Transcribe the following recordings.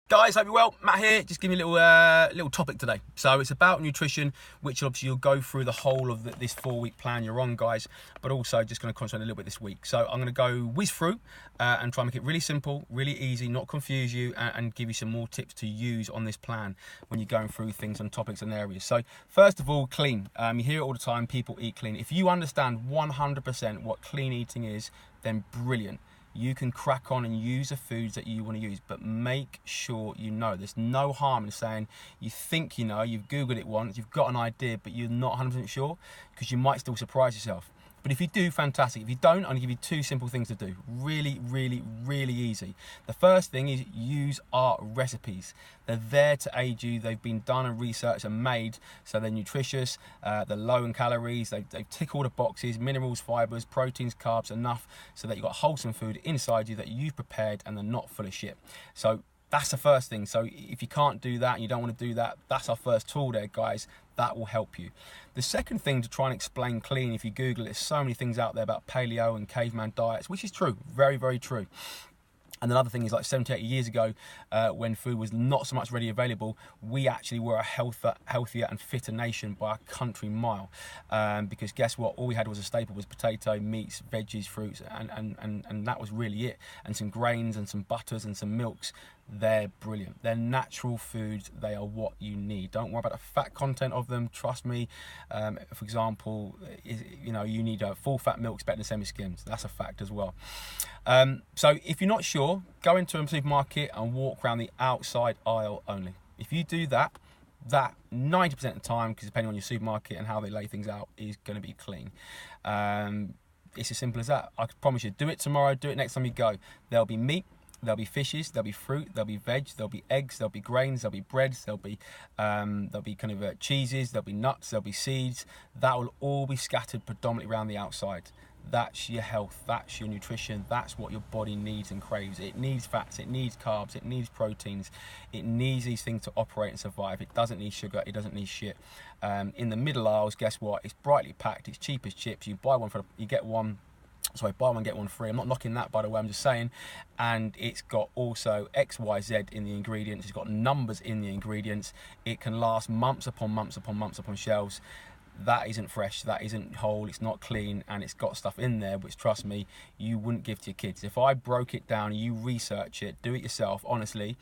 Guys, hope you're well. Matt here. Just give me a little topic today. So it's about nutrition, which obviously you'll go through the whole of this 4-week plan you're on, guys. But also just going to concentrate a little bit this week. So I'm going to go whiz through and try and make it really simple, really easy, not confuse you, and give you some more tips to use on this plan when you're going through things and topics and areas. So first of all, clean. You hear it all the time. People eat clean. If you understand 100% what clean eating is, then brilliant. You can crack on and use the foods that you want to use, but make sure you know. There's no harm in saying you think you know, you've Googled it once, you've got an idea, but you're not 100% sure, because you might still surprise yourself. But if you do, fantastic. If you don't, I'm going to give you 2 simple things to do. Really, really, really easy. The first thing is use our recipes. They're there to aid you. They've been done and researched and made, so they're nutritious, they're low in calories, they tick all the boxes, minerals, fibres, proteins, carbs, enough so that you've got wholesome food inside you that you've prepared and they're not full of shit. So that's the first thing. So if you can't do that and you don't want to do that, that's our first tool there, guys. That will help you. The second thing to try and explain clean, if you Google it, there's so many things out there about paleo and caveman diets, which is true, very, very true. And another thing is, like 70, 80 years ago, when food was not so much readily available, we actually were a healthier and fitter nation by a country mile. Because guess what? All we had was a staple, was potato, meats, veggies, fruits, and that was really it. And some grains and some butters and some milks. They're brilliant. They're natural foods. They are what you need. Don't worry about the fat content of them. Trust me. For example, you need a full fat milk better than semi-skimmed. That's a fact as well. So if you're not sure, go into a supermarket and walk around the outside aisle only. If you do that 90% of the time, because depending on your supermarket and how they lay things out, is going to be clean. It's as simple as that. I promise you, do it tomorrow, do it next time you go. There'll be meat, there'll be fishes, there'll be fruit, there'll be veg, there'll be eggs, there'll be grains, there'll be breads, there'll be kind of cheeses, there'll be nuts, there'll be seeds. That will all be scattered predominantly around the outside. That's your health, that's your nutrition, that's what your body needs and craves. It needs fats, it needs carbs, it needs proteins, it needs these things to operate and survive. It doesn't need sugar, it doesn't need shit. In the middle aisles, guess what? It's brightly packed, it's cheap as chips. You buy one buy one, get one free. I'm not knocking that, by the way, I'm just saying. And it's got also XYZ in the ingredients. It's got numbers in the ingredients. It can last months upon months upon months upon shelves. That isn't fresh, that isn't whole, it's not clean, and it's got stuff in there which, trust me, you wouldn't give to your kids. If I broke it down, you research it, do it yourself, honestly,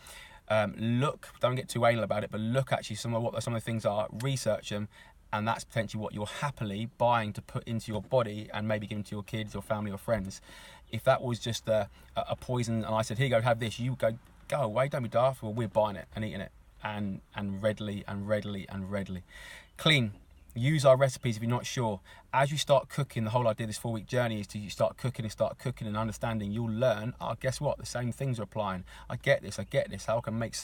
look, don't get too anal about it, but look actually some of the things are, research them, and that's potentially what you're happily buying to put into your body and maybe giving to your kids or family or friends. If that was just a poison and I said, here you go, have this, you go away, don't be daft. Well, we're buying it and eating it, and readily. Clean. Use our recipes if you're not sure. As you start cooking, the whole idea of this 4-week journey is to you start cooking and understanding. You'll learn, guess what? The same things are applying. I get this. How I can make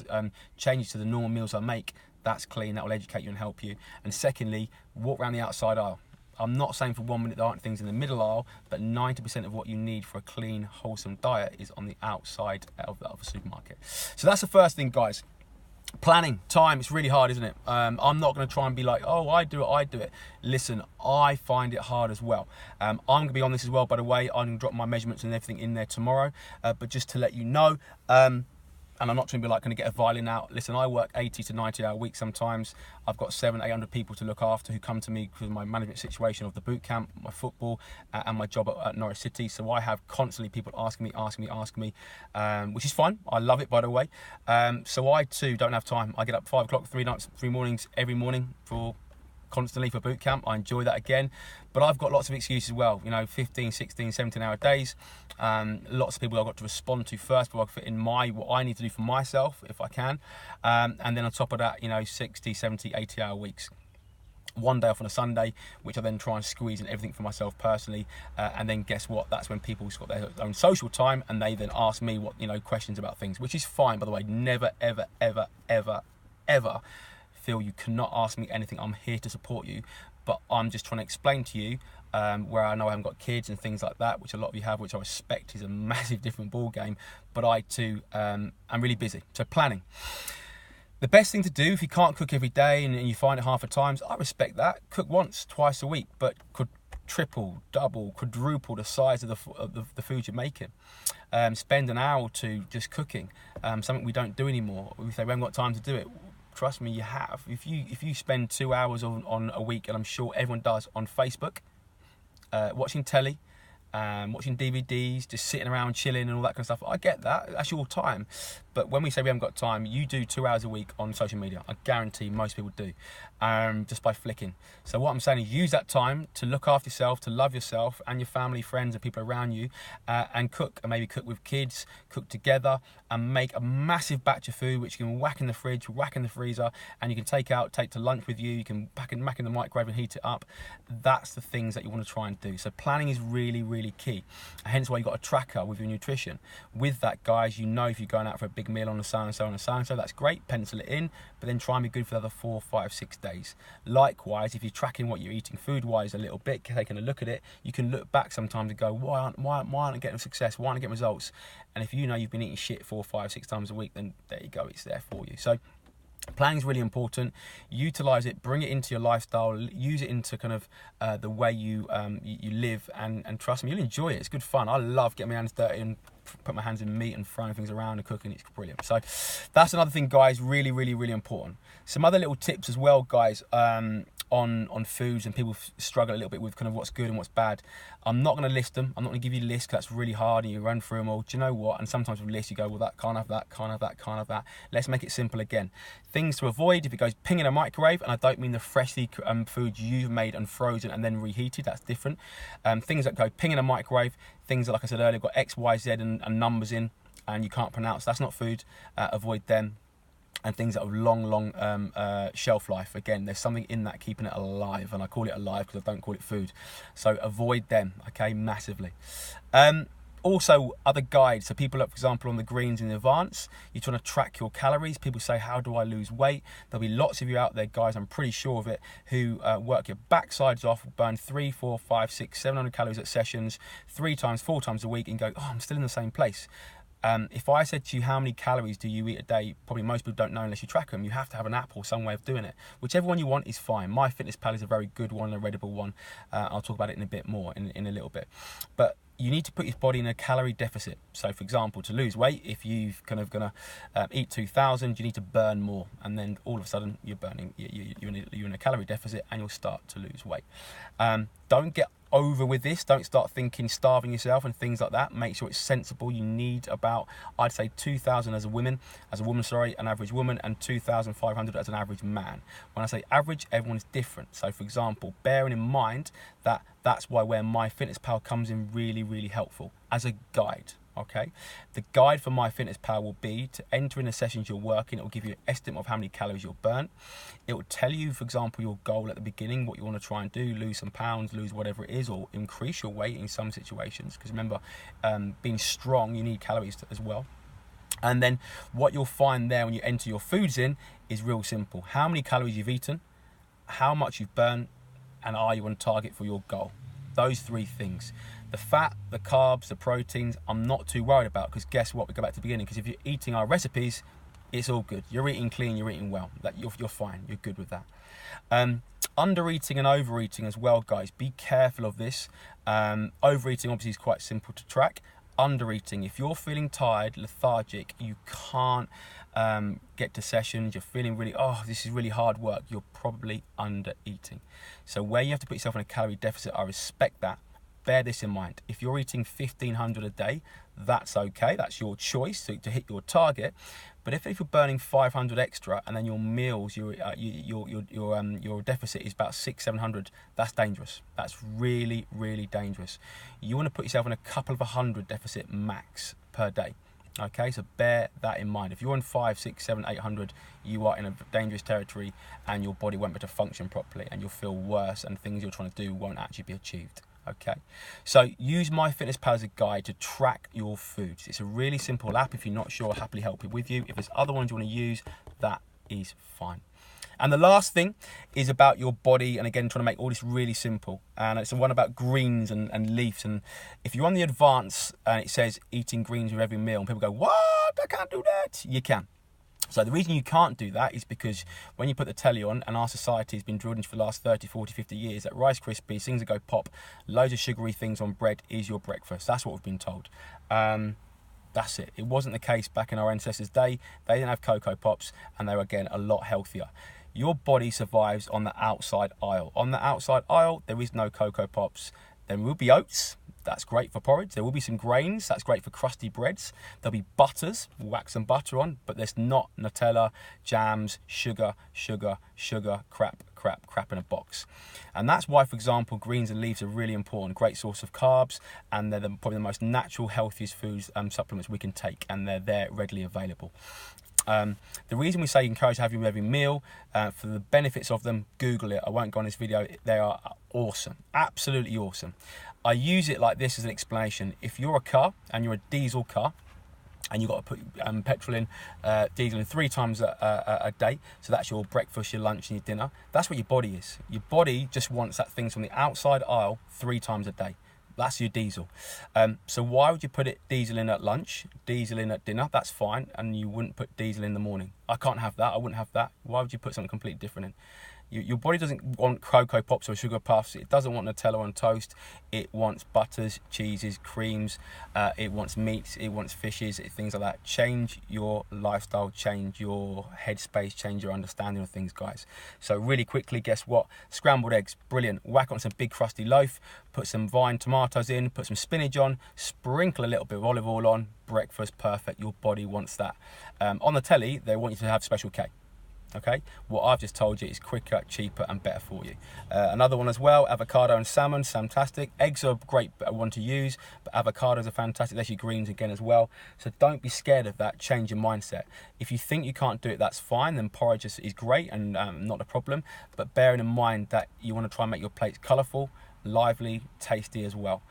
changes to the normal meals I make. That's clean. That will educate you and help you. And secondly, walk around the outside aisle. I'm not saying for 1 minute there aren't things in the middle aisle, but 90% of what you need for a clean, wholesome diet is on the outside of a supermarket. So that's the first thing, guys. Planning, time, it's really hard, isn't it? I'm not going to try and be like, oh, I do it. Listen, I find it hard as well. I'm going to be on this as well, by the way. I'm going to drop my measurements and everything in there tomorrow. But just to let you know, and I'm not trying to be like, going to get a violin out. Listen, I work 80 to 90 hour weeks sometimes. I've got 700-800 people to look after who come to me because of my management situation of the boot camp, my football, and my job at Norwich City. So I have constantly people asking me, which is fine. I love it, by the way. So I too don't have time. I get up 5 o'clock, 3 mornings, every morning constantly for boot camp. I enjoy that again, but I've got lots of excuses as well, 15, 16, 17 hour days. Lots of people I've got to respond to first before I fit in what I need to do for myself, if I can. And then on top of that, 60, 70, 80 hour weeks. One day off on a Sunday, which I then try and squeeze in everything for myself personally. And then guess what? That's when people's got their own social time and they then ask me questions about things, which is fine, by the way. Never, ever, ever, ever, ever feel you cannot ask me anything. I'm here to support you, but I'm just trying to explain to you where I know I haven't got kids and things like that, which a lot of you have, which I respect is a massive different ball game, but I too am really busy. So planning. The best thing to do if you can't cook every day and you find it hard for times, I respect that. Cook once, twice a week, but could triple, double, quadruple the size of the food you're making. Spend an hour or two just cooking, something we don't do anymore. We say we haven't got time to do it. Trust me, you have. If you spend 2 hours on a week, and I'm sure everyone does, on Facebook, watching telly, watching DVDs, just sitting around chilling and all that kind of stuff. I get that. That's your time. But when we say we haven't got time, you do 2 hours a week on social media. I guarantee most people do, just by flicking. So what I'm saying is use that time to look after yourself, to love yourself and your family, friends and people around you, and cook. And maybe cook with kids, cook together, and make a massive batch of food which you can whack in the fridge, whack in the freezer, and you can take to lunch with you. You can mack in the microwave and heat it up. That's the things that you want to try and do. So planning is really, really key. Hence why you've got a tracker with your nutrition. With that, guys, you know if you're going out for a big meal on a so-and-so and a so-and-so, that's great, pencil it in, but then try and be good for the other 4, 5, 6 days. Likewise, if you're tracking what you're eating food-wise a little bit, taking a look at it, you can look back sometimes and go, why aren't I getting success? Why aren't I getting results? And if you know you've been eating shit 4, 5, 6 times a week, then there you go, it's there for you. So planning is really important. Utilize it, bring it into your lifestyle, use it into kind of the way you live, and trust me, you'll enjoy it. It's good fun. I love getting my hands dirty and put my hands in meat and throwing things around and cooking. It's brilliant. So that's another thing, guys, really, really, really important. Some other little tips as well, guys, on foods, and people struggle a little bit with kind of what's good and what's bad. I'm not going to list them. I'm not going to give you a list because that's really hard and you run through them all. Do you know what? And sometimes with lists you go, well, that can't have that, can't have that, can't have that. Let's make it simple again. Things to avoid: if it goes ping in a microwave, and I don't mean the freshly foods you've made and frozen and then reheated, that's different. Things that go ping in a microwave, things that, like I said earlier, got X, Y, Z and numbers in and you can't pronounce, that's not food. Avoid them. And things that have long shelf life. Again, there's something in that keeping it alive, and I call it alive because I don't call it food. So avoid them, okay, massively. Also, other guides. So people, for example, on the greens in advance, you're trying to track your calories. People say, how do I lose weight? There'll be lots of you out there, guys, I'm pretty sure of it, who work your backsides off, burn 3, 4, 5, 6, 700 calories at sessions, 3 times, 4 times a week, and go, oh, I'm still in the same place. If I said to you, how many calories do you eat a day? Probably most people don't know unless you track them. You have to have an app or some way of doing it. Whichever one you want is fine. MyFitnessPal is a very good one, a readable one. I'll talk about it in a bit more, in a little bit. But you need to put your body in a calorie deficit. So, for example, to lose weight, if you're kind of going to eat 2,000, you need to burn more. And then all of a sudden, you're burning. You're in a calorie deficit, and you'll start to lose weight. Don't get over with this. Don't start thinking starving yourself and things like that. Make sure it's sensible. You need about, I'd say, 2,000 as a woman, an average woman, and 2,500 as an average man. When I say average, everyone is different. So, for example, bearing in mind that that's why where MyFitnessPal comes in really, really helpful as a guide. Okay, the guide for MyFitnessPal will be to enter in the sessions you're working. It will give you an estimate of how many calories you'll burn. It will tell you, for example, your goal at the beginning, what you want to try and do, lose some pounds, lose whatever it is, or increase your weight in some situations. Because remember, being strong, you need calories as well. And then what you'll find there when you enter your foods in is real simple. How many calories you've eaten, how much you've burned, and are you on target for your goal? Those 3 things. The fat, the carbs, the proteins, I'm not too worried about, because guess what? We go back to the beginning, because if you're eating our recipes, it's all good. You're eating clean, you're eating well. You're fine, you're good with that. Under-eating and overeating as well, guys. Be careful of this. Overeating obviously is quite simple to track. Under-eating, if you're feeling tired, lethargic, you can't get to sessions, you're feeling really, this is really hard work, you're probably under-eating. So where you have to put yourself in a calorie deficit, I respect that. Bear this in mind. If you're eating 1,500 a day, that's okay. That's your choice to hit your target. But if you're burning 500 extra, and then your meals, your deficit is about 600-700, that's dangerous. That's really, really dangerous. You want to put yourself in a couple of 100 deficit max per day. Okay, so bear that in mind. If you're on 500, 600, 700, 800, you are in a dangerous territory, and your body won't be able to function properly, and you'll feel worse, and things you're trying to do won't actually be achieved. Okay, so use MyFitnessPal as a guide to track your foods. It's a really simple app. If you're not sure, I'll happily help you with you. If there's other ones you want to use, that is fine. And the last thing is about your body, and again, trying to make all this really simple. And it's the one about greens and leaves. And if you're on the advance and it says eating greens with every meal, and people go, what? I can't do that. You can. So the reason you can't do that is because when you put the telly on, and our society has been drilled into for the last 30, 40, 50 years, that Rice Krispies, things that go pop, loads of sugary things on bread is your breakfast. That's what we've been told. That's it. It wasn't the case back in our ancestors' day. They didn't have Cocoa Pops, and they were, again, a lot healthier. Your body survives on the outside aisle. On the outside aisle, there is no Cocoa Pops. There will be oats. That's great for porridge. There will be some grains. That's great for crusty breads. There'll be butters. We'll whack some butter on, but there's not Nutella, jams, sugar, crap in a box. And that's why, for example, greens and leaves are really important. Great source of carbs, and they're probably the most natural, healthiest foods, supplements we can take, and they're there readily available. The reason we say encourage to have you with every meal, for the benefits of them, Google it. I won't go on this video. They are awesome, absolutely awesome. I use it like this as an explanation. If you're a car and you're a diesel car, and you've got to put petrol in, diesel in 3 times a day, so that's your breakfast, your lunch and your dinner. That's what your body is. Your body just wants that things from the outside aisle 3 times a day. That's your diesel. So why would you put diesel in at lunch, diesel in at dinner? That's fine, and you wouldn't put diesel in the morning. I can't have that. I wouldn't have that. Why would you put something completely different in? Your body doesn't want Cocoa Pops or sugar puffs. It doesn't want Nutella on toast. It wants butters, cheeses, creams. It wants meats. It wants fishes, things like that. Change your lifestyle, change your headspace, change your understanding of things, guys. So really quickly, guess what? Scrambled eggs, brilliant. Whack on some big crusty loaf, put some vine tomatoes in, put some spinach on, sprinkle a little bit of olive oil on. Breakfast, perfect. Your body wants that. On the telly, they want you to have Special K. Okay, what I've just told you is quicker, cheaper and better for you. Another one as well, avocado and salmon, fantastic. Eggs are a great one to use, but avocados are fantastic. There's your greens again as well. So don't be scared of that, change your mindset. If you think you can't do it, that's fine, then porridge is great and not a problem. But bearing in mind that you want to try and make your plates colourful, lively, tasty as well.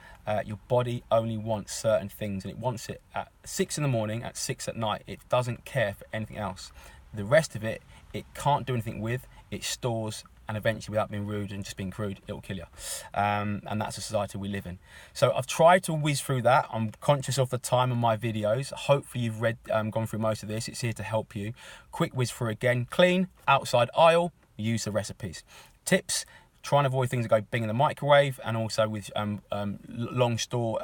Your body only wants certain things, and it wants it at 6 in the morning, at 6 at night. It doesn't care for anything else. The rest of it, it can't do anything with. It stores, and eventually, without being rude and just being crude, it will kill you. And that's the society we live in. So I've tried to whiz through that. I'm conscious of the time of my videos. Hopefully you've gone through most of this. It's here to help you. Quick whiz through again. Clean, outside aisle, use the recipes. Tips. Try and avoid things that go bing in the microwave, and also with long store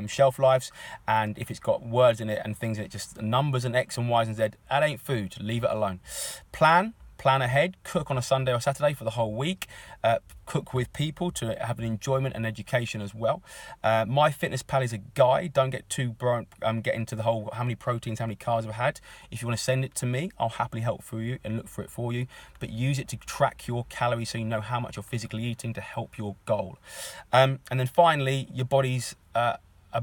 shelf lives. And if it's got words in it and things in it, just numbers and X and Y's and Z, that ain't food. Leave it alone. Plan ahead. Cook on a Sunday or Saturday for the whole week. Cook with people to have an enjoyment and education as well. MyFitnessPal is a guide. Don't get too get into the whole how many proteins, how many carbs I've had. If you want to send it to me, I'll happily help for you and look for it for you. But use it to track your calories so you know how much you're physically eating to help your goal. And then finally, your body's a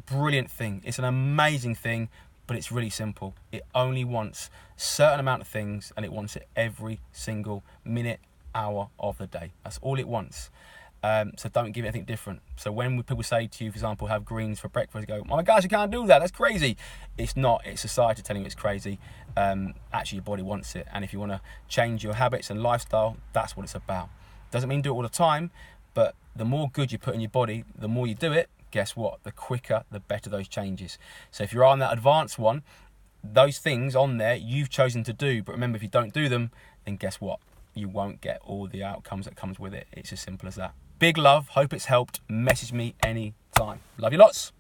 brilliant thing. It's an amazing thing. But it's really simple. It only wants a certain amount of things, and it wants it every single minute, hour of the day. That's all it wants. So don't give it anything different. So when people say to you, for example, have greens for breakfast, you go, oh my gosh, you can't do that. That's crazy. It's not. It's society telling you it's crazy. Actually, your body wants it. And if you want to change your habits and lifestyle, that's what it's about. Doesn't mean do it all the time, but the more good you put in your body, the more you do it, guess what? The quicker, the better those changes. So if you're on that advanced one, those things on there you've chosen to do, but remember, if you don't do them, then guess what? You won't get all the outcomes that comes with it. It's as simple as that. Big love. Hope it's helped. Message me anytime. Love you lots.